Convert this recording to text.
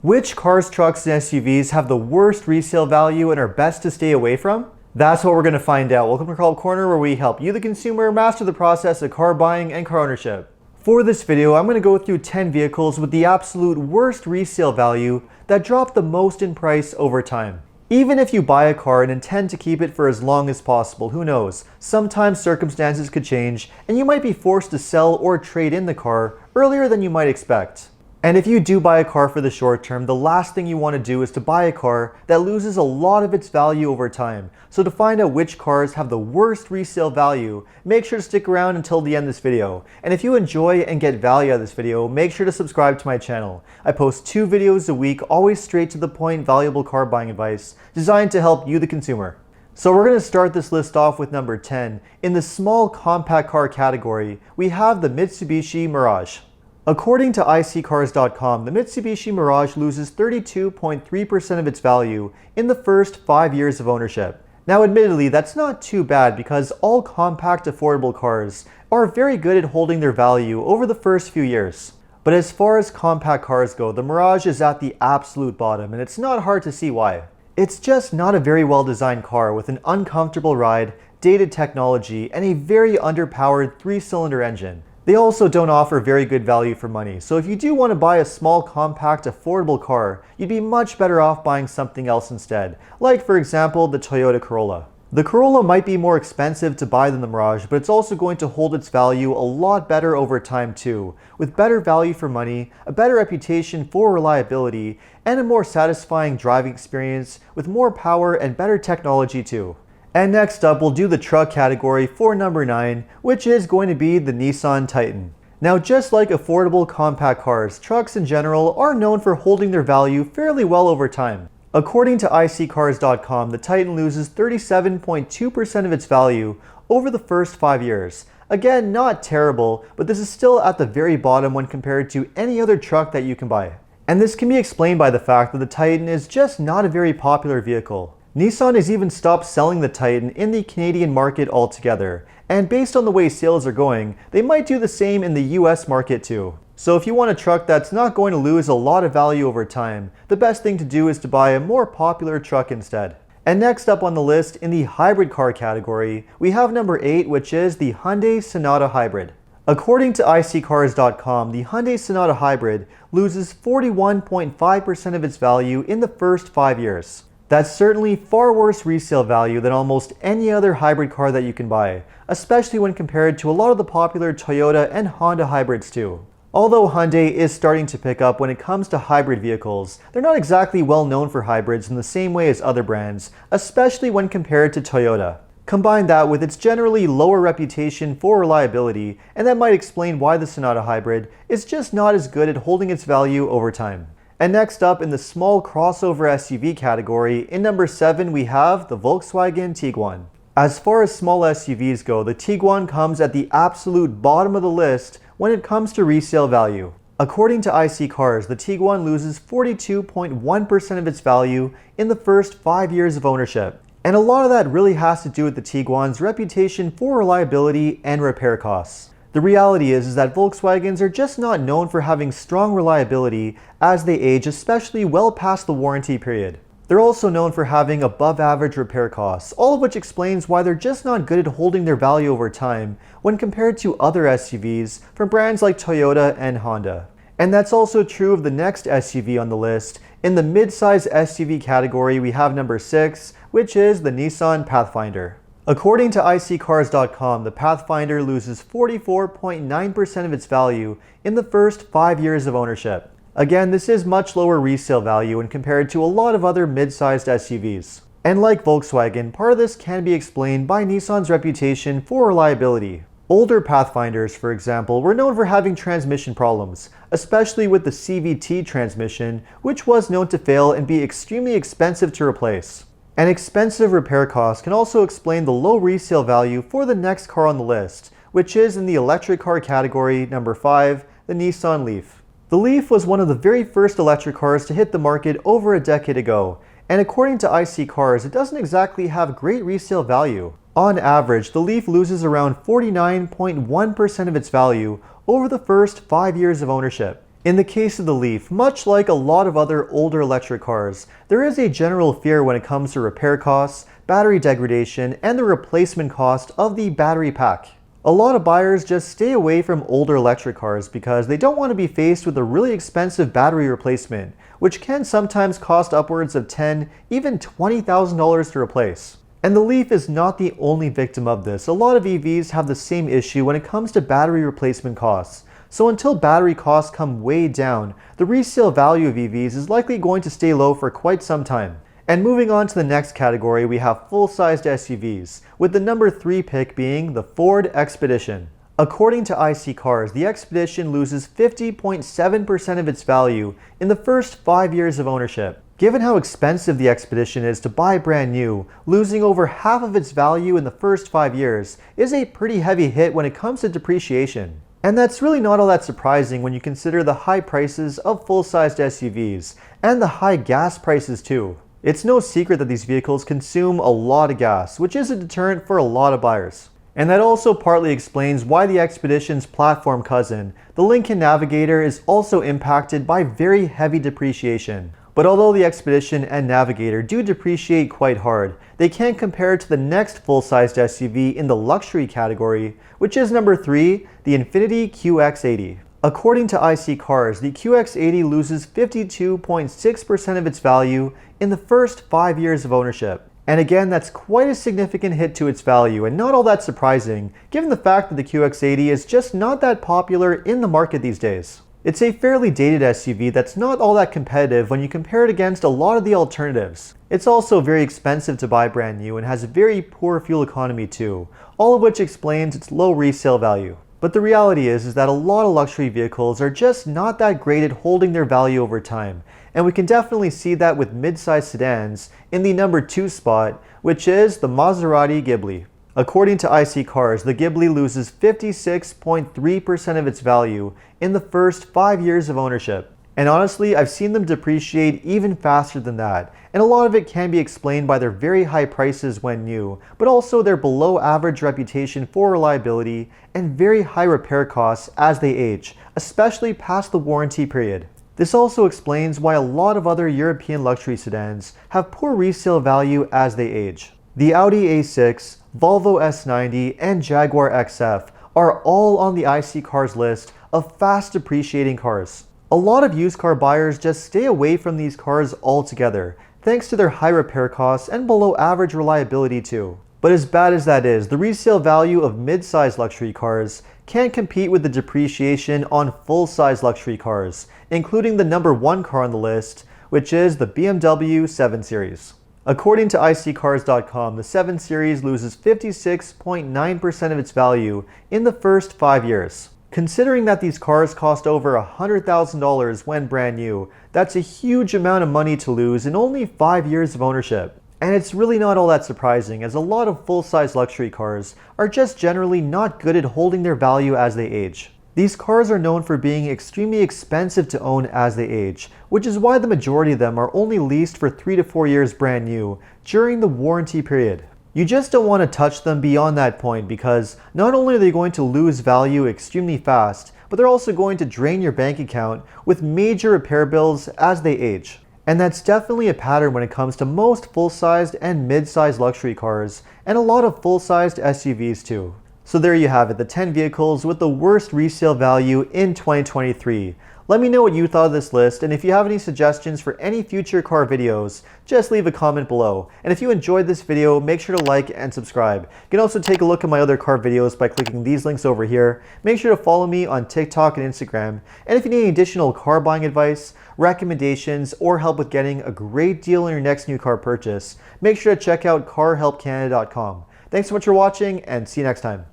Which cars, trucks, and SUVs have the worst resale value and are best to stay away from? That's what we're going to find out. Welcome to Car Corner, where we help you, the consumer, master the process of car buying and car ownership. For this video, I'm going to go through 10 vehicles with the absolute worst resale value that drop the most in price over time. Even if you buy a car and intend to keep it for as long as possible, who knows? Sometimes circumstances could change and you might be forced to sell or trade in the car earlier than you might expect. And if you do buy a car for the short term, the last thing you want to do is to buy a car that loses a lot of its value over time. So to find out which cars have the worst resale value, make sure to stick around until the end of this video. And if you enjoy and get value out of this video, make sure to subscribe to my channel. I post 2 videos a week, always straight to the point, valuable car buying advice, designed to help you, the consumer. So we're going to start this list off with number 10. In the small compact car category, we have the Mitsubishi Mirage. According to iSeeCars.com, the Mitsubishi Mirage loses 32.3% of its value in the first 5 years of ownership. Now admittedly, that's not too bad because all compact affordable cars are very good at holding their value over the first few years. But as far as compact cars go, the Mirage is at the absolute bottom, and it's not hard to see why. It's just not a very well designed car with an uncomfortable ride, dated technology, and a very underpowered 3-cylinder engine. They also don't offer very good value for money, so if you do want to buy a small, compact, affordable car, you'd be much better off buying something else instead, like for example the Toyota Corolla. The Corolla might be more expensive to buy than the Mirage, but it's also going to hold its value a lot better over time too, with better value for money, a better reputation for reliability, and a more satisfying driving experience with more power and better technology too. And next up, we'll do the truck category for number 9, which is going to be the Nissan Titan. Now, just like affordable compact cars, trucks in general are known for holding their value fairly well over time. According to iSeeCars.com, the Titan loses 37.2% of its value over the first 5 years. Again, not terrible, but this is still at the very bottom when compared to any other truck that you can buy. And this can be explained by the fact that the Titan is just not a very popular vehicle. Nissan has even stopped selling the Titan in the Canadian market altogether, and based on the way sales are going, they might do the same in the US market too. So if you want a truck that's not going to lose a lot of value over time, the best thing to do is to buy a more popular truck instead. And next up on the list, in the hybrid car category, we have number 8, which is the Hyundai Sonata Hybrid. According to iSeeCars.com, the Hyundai Sonata Hybrid loses 41.5% of its value in the first 5 years. That's certainly far worse resale value than almost any other hybrid car that you can buy, especially when compared to a lot of the popular Toyota and Honda hybrids too. Although Hyundai is starting to pick up when it comes to hybrid vehicles, they're not exactly well known for hybrids in the same way as other brands, especially when compared to Toyota. Combine that with its generally lower reputation for reliability, and that might explain why the Sonata Hybrid is just not as good at holding its value over time. And next up in the small crossover SUV category, in number 7 we have the Volkswagen Tiguan. As far as small SUVs go, the Tiguan comes at the absolute bottom of the list when it comes to resale value. According to iSeeCars, the Tiguan loses 42.1% of its value in the first 5 years of ownership. And a lot of that really has to do with the Tiguan's reputation for reliability and repair costs. The reality is that Volkswagens are just not known for having strong reliability as they age, especially well past the warranty period. They're also known for having above average repair costs, all of which explains why they're just not good at holding their value over time when compared to other SUVs from brands like Toyota and Honda. And that's also true of the next SUV on the list. In the mid-size SUV category, we have number 6, which is the Nissan Pathfinder. According to iSeeCars.com, the Pathfinder loses 44.9% of its value in the first 5 years of ownership. Again, this is much lower resale value when compared to a lot of other mid-sized SUVs. And like Volkswagen, part of this can be explained by Nissan's reputation for reliability. Older Pathfinders, for example, were known for having transmission problems, especially with the CVT transmission, which was known to fail and be extremely expensive to replace. And expensive repair costs can also explain the low resale value for the next car on the list, which is in the electric car category, number 5, the Nissan Leaf. The Leaf was one of the very first electric cars to hit the market over a decade ago, and according to iSeeCars, it doesn't exactly have great resale value. On average, the Leaf loses around 49.1% of its value over the first 5 years of ownership. In the case of the Leaf, much like a lot of other older electric cars, there is a general fear when it comes to repair costs, battery degradation, and the replacement cost of the battery pack. A lot of buyers just stay away from older electric cars because they don't want to be faced with a really expensive battery replacement, which can sometimes cost upwards of $10,000, even $20,000 to replace. And the Leaf is not the only victim of this. A lot of EVs have the same issue when it comes to battery replacement costs. So until battery costs come way down, the resale value of EVs is likely going to stay low for quite some time. And moving on to the next category, we have full-sized SUVs, with the number 3 pick being the Ford Expedition. According to IC Cars, the Expedition loses 50.7% of its value in the first 5 years of ownership. Given how expensive the Expedition is to buy brand new, losing over half of its value in the first 5 years is a pretty heavy hit when it comes to depreciation. And that's really not all that surprising when you consider the high prices of full-sized SUVs, and the high gas prices too. It's no secret that these vehicles consume a lot of gas, which is a deterrent for a lot of buyers. And that also partly explains why the Expedition's platform cousin, the Lincoln Navigator, is also impacted by very heavy depreciation. But although the Expedition and Navigator do depreciate quite hard, they can't compare to the next full-sized SUV in the luxury category, which is number 3, the Infiniti QX80. According to IC Cars, the QX80 loses 52.6% of its value in the first 5 years of ownership. And again, that's quite a significant hit to its value, and not all that surprising, given the fact that the QX80 is just not that popular in the market these days. It's a fairly dated SUV that's not all that competitive when you compare it against a lot of the alternatives. It's also very expensive to buy brand new and has very poor fuel economy too, all of which explains its low resale value. But the reality is that a lot of luxury vehicles are just not that great at holding their value over time, and we can definitely see that with mid-size sedans in the number 2 spot, which is the Maserati Ghibli. According to IC Cars, the Ghibli loses 56.3% of its value in the first 5 years of ownership. And honestly, I've seen them depreciate even faster than that, and a lot of it can be explained by their very high prices when new, but also their below average reputation for reliability and very high repair costs as they age, especially past the warranty period. This also explains why a lot of other European luxury sedans have poor resale value as they age. The Audi A6, Volvo S90, and Jaguar XF are all on the IC Cars list of fast depreciating cars. A lot of used car buyers just stay away from these cars altogether, thanks to their high repair costs and below average reliability too. But as bad as that is, the resale value of mid-size luxury cars can't compete with the depreciation on full-size luxury cars, including the number 1 car on the list, which is the BMW 7 Series. According to iccars.com, the 7 Series loses 56.9% of its value in the first 5 years. Considering that these cars cost over $100,000 when brand new, that's a huge amount of money to lose in only 5 years of ownership. And it's really not all that surprising, as a lot of full-size luxury cars are just generally not good at holding their value as they age. These cars are known for being extremely expensive to own as they age, which is why the majority of them are only leased for 3 to 4 years brand new during the warranty period. You just don't want to touch them beyond that point because not only are they going to lose value extremely fast, but they're also going to drain your bank account with major repair bills as they age. And that's definitely a pattern when it comes to most full-sized and mid-sized luxury cars, and a lot of full-sized SUVs too. So there you have it, the 10 vehicles with the worst resale value in 2023. Let me know what you thought of this list, and if you have any suggestions for any future car videos, just leave a comment below. And if you enjoyed this video, make sure to like and subscribe. You can also take a look at my other car videos by clicking these links over here. Make sure to follow me on TikTok and Instagram. And if you need any additional car buying advice, recommendations, or help with getting a great deal on your next new car purchase, make sure to check out carhelpcanada.com. Thanks so much for watching, and see you next time.